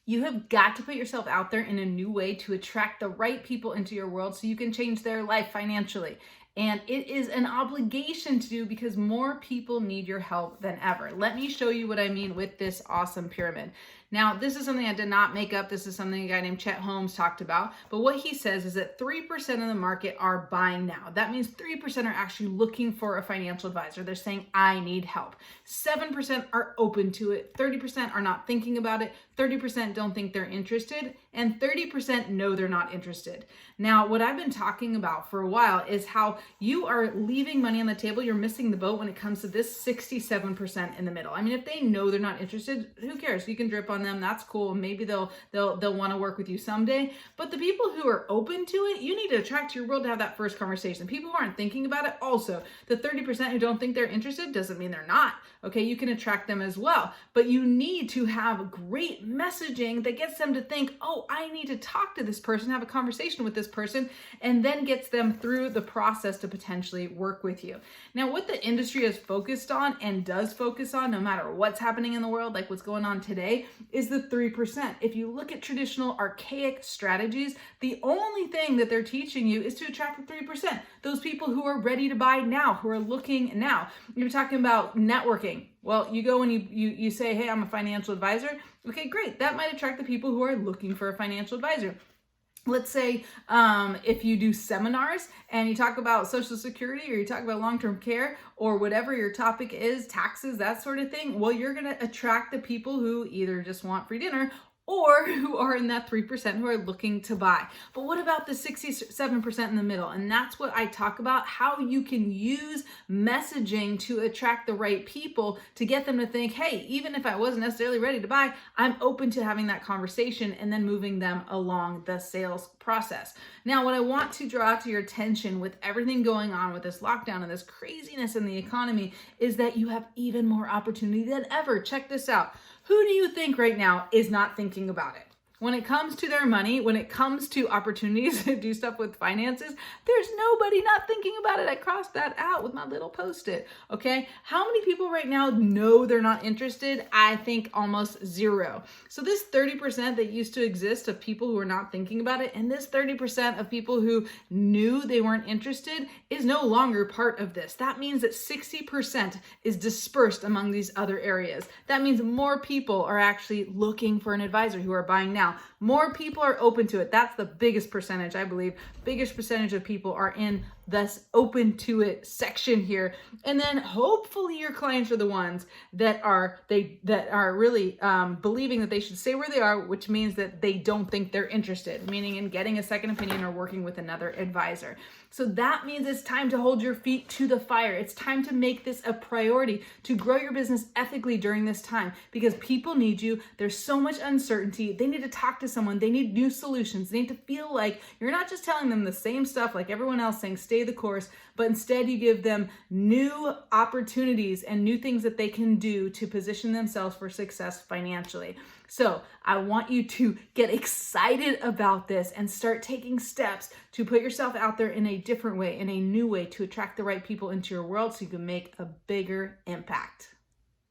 You have got to put yourself out there in a new way to attract the right people into your world so you can change their life financially. And it is an obligation to do because more people need your help than ever. Let me show you what I mean with this awesome pyramid. Now, this is something I did not make up. This is something a guy named Chet Holmes talked about. But what he says is that 3% of the market are buying now. That means 3% are actually looking for a financial advisor. They're saying, I need help. 7% are open to it. 30% are not thinking about it. 30% don't think they're interested. And 30% know they're not interested. Now, what I've been talking about for a while is how you are leaving money on the table. You're missing the boat when it comes to this 67% in the middle. I mean, if they know they're not interested, who cares? You can drip on them. That's cool. Maybe they'll want to work with you someday. But the people who are open to it, you need to attract to your world to have that first conversation. People who aren't thinking about it, also, the 30% who don't think they're interested doesn't mean they're not. Okay, you can attract them as well. But you need to have great messaging that gets them to think, oh, I need to talk to this person, have a conversation with this person, and then gets them through the process to potentially work with you. Now, what the industry is focused on and does focus on, no matter what's happening in the world, like what's going on today, is the 3%. If you look at traditional archaic strategies, the only thing that they're teaching you is to attract the 3%. Those people who are ready to buy now, who are looking now. You're talking about networking. Well, you go and you say, hey, I'm a financial advisor. Okay, great. That might attract the people who are looking for a financial advisor. Let's say if you do seminars and you talk about Social Security or you talk about long-term care or whatever your topic is, taxes, that sort of thing, well, you're going to attract the people who either just want free dinner or who are in that 3% who are looking to buy. But what about the 67% in the middle? And that's what I talk about, how you can use messaging to attract the right people to get them to think, hey, even if I wasn't necessarily ready to buy, I'm open to having that conversation and then moving them along the sales process. Now, what I want to draw out to your attention with everything going on with this lockdown and this craziness in the economy is that you have even more opportunity than ever. Check this out. Who do you think right now is not thinking about it? When it comes to their money, when it comes to opportunities to do stuff with finances, there's nobody not thinking about it. I crossed that out with my little Post-it, okay? How many people right now know they're not interested? I think almost zero. So this 30% that used to exist of people who are not thinking about it, and this 30% of people who knew they weren't interested is no longer part of this. That means that 60% is dispersed among these other areas. That means more people are actually looking for an advisor who are buying now. More people are open to it. That's the biggest percentage, I believe. Biggest percentage of people are in this open to it section here. And then hopefully your clients are the ones that are really believing that they should stay where they are, which means that they don't think they're interested, meaning in getting a second opinion or working with another advisor. So that means it's time to hold your feet to the fire. It's time to make this a priority to grow your business ethically during this time because people need you. There's so much uncertainty. They need to talk to someone. They need new solutions. They need to feel like you're not just telling them the same stuff like everyone else saying stay the course, but instead you give them new opportunities and new things that they can do to position themselves for success financially. So I want you to get excited about this and start taking steps to put yourself out there in a different way, in a new way to attract the right people into your world so you can make a bigger impact.